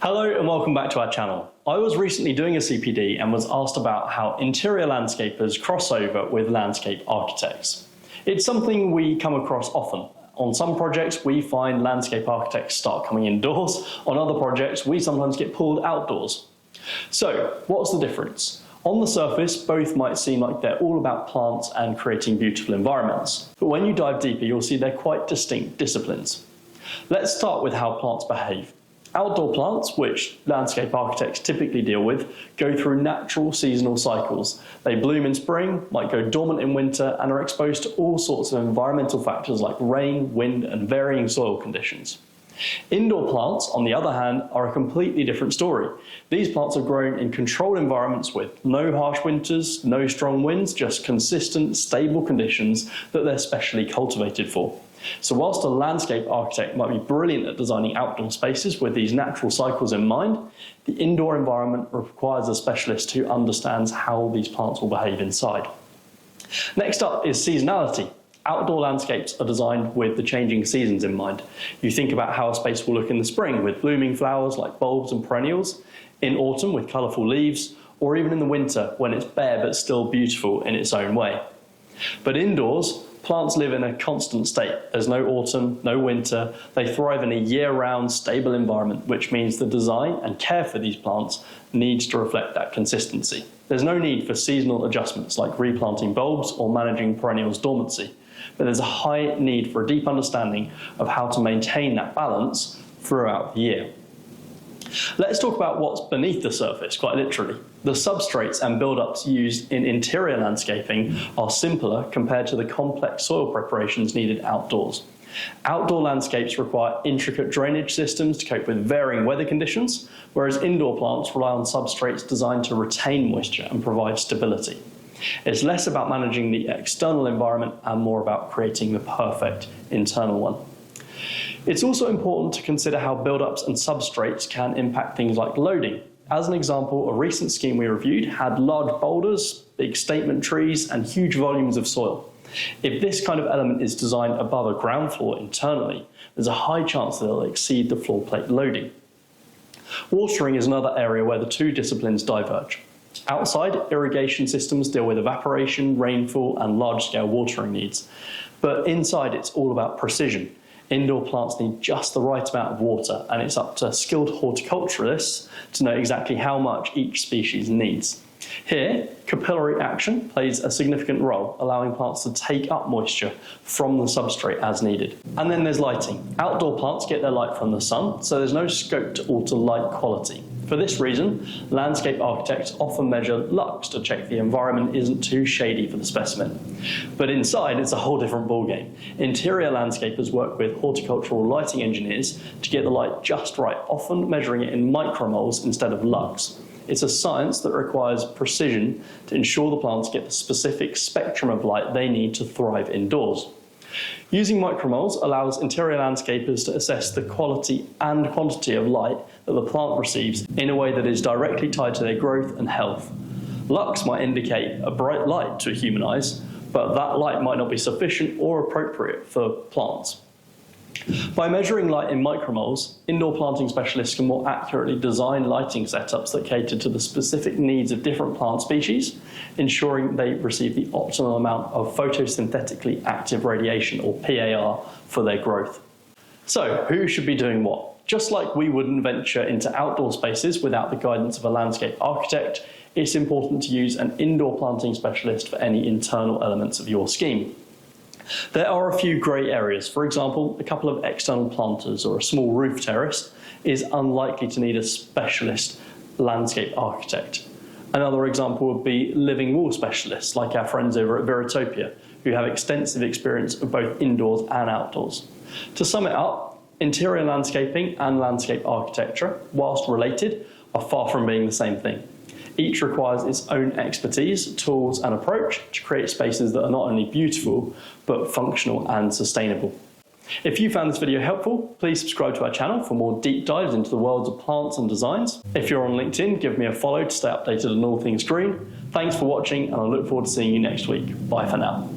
Hello and welcome back to our channel. I was recently doing a CPD and was asked about how interior landscapers cross over with landscape architects. It's something we come across often. On some projects we find landscape architects start coming indoors, on other projects we sometimes get pulled outdoors. So what's the difference? On the surface, both might seem like they're all about plants and creating beautiful environments. But when you dive deeper, you'll see they're quite distinct disciplines. Let's start with how plants behave. Outdoor plants, which landscape architects typically deal with, go through natural seasonal cycles. They bloom in spring, might go dormant in winter, and are exposed to all sorts of environmental factors like rain, wind, and varying soil conditions. Indoor plants, on the other hand, are a completely different story. These plants are grown in controlled environments with no harsh winters, no strong winds, just consistent, stable conditions that they're specially cultivated for. So whilst a landscape architect might be brilliant at designing outdoor spaces with these natural cycles in mind, the indoor environment requires a specialist who understands how these plants will behave inside. Next up is seasonality. Outdoor landscapes are designed with the changing seasons in mind. You think about how a space will look in the spring with blooming flowers like bulbs and perennials, in autumn with colourful leaves, or even in the winter when it's bare but still beautiful in its own way. But indoors, plants live in a constant state. There's no autumn, no winter. They thrive in a year-round, stable environment, which means the design and care for these plants needs to reflect that consistency. There's no need for seasonal adjustments like replanting bulbs or managing perennials' dormancy, but there's a high need for a deep understanding of how to maintain that balance throughout the year. Let's talk about what's beneath the surface, quite literally. The substrates and build-ups used in interior landscaping are simpler compared to the complex soil preparations needed outdoors. Outdoor landscapes require intricate drainage systems to cope with varying weather conditions, whereas indoor plants rely on substrates designed to retain moisture and provide stability. It's less about managing the external environment and more about creating the perfect internal one. It's also important to consider how build-ups and substrates can impact things like loading. As an example, a recent scheme we reviewed had large boulders, big statement trees, and huge volumes of soil. If this kind of element is designed above a ground floor internally, there's a high chance that it'll exceed the floor plate loading. Watering is another area where the two disciplines diverge. Outside, irrigation systems deal with evaporation, rainfall, and large-scale watering needs. But inside, it's all about precision. Indoor plants need just the right amount of water, and it's up to skilled horticulturalists to know exactly how much each species needs. Here, capillary action plays a significant role, allowing plants to take up moisture from the substrate as needed. And then there's lighting. Outdoor plants get their light from the sun, so there's no scope to alter light quality. For this reason, landscape architects often measure lux to check the environment isn't too shady for the specimen. But inside, it's a whole different ballgame. Interior landscapers work with horticultural lighting engineers to get the light just right, often measuring it in micromoles instead of lux. It's a science that requires precision to ensure the plants get the specific spectrum of light they need to thrive indoors. Using micromoles allows interior landscapers to assess the quality and quantity of light that the plant receives in a way that is directly tied to their growth and health. Lux might indicate a bright light to human eyes, but that light might not be sufficient or appropriate for plants. By measuring light in micromoles, indoor planting specialists can more accurately design lighting setups that cater to the specific needs of different plant species, ensuring they receive the optimal amount of photosynthetically active radiation, or PAR, for their growth. So, who should be doing what? Just like we wouldn't venture into outdoor spaces without the guidance of a landscape architect, it's important to use an indoor planting specialist for any internal elements of your scheme. There are a few grey areas. For example, a couple of external planters or a small roof terrace is unlikely to need a specialist landscape architect. Another example would be living wall specialists like our friends over at Veritopia, who have extensive experience of both indoors and outdoors. To sum it up, interior landscaping and landscape architecture, whilst related, are far from being the same thing. Each requires its own expertise, tools, and approach to create spaces that are not only beautiful, but functional and sustainable. If you found this video helpful, please subscribe to our channel for more deep dives into the worlds of plants and designs. If you're on LinkedIn, give me a follow to stay updated on all things green. Thanks for watching, and I look forward to seeing you next week. Bye for now.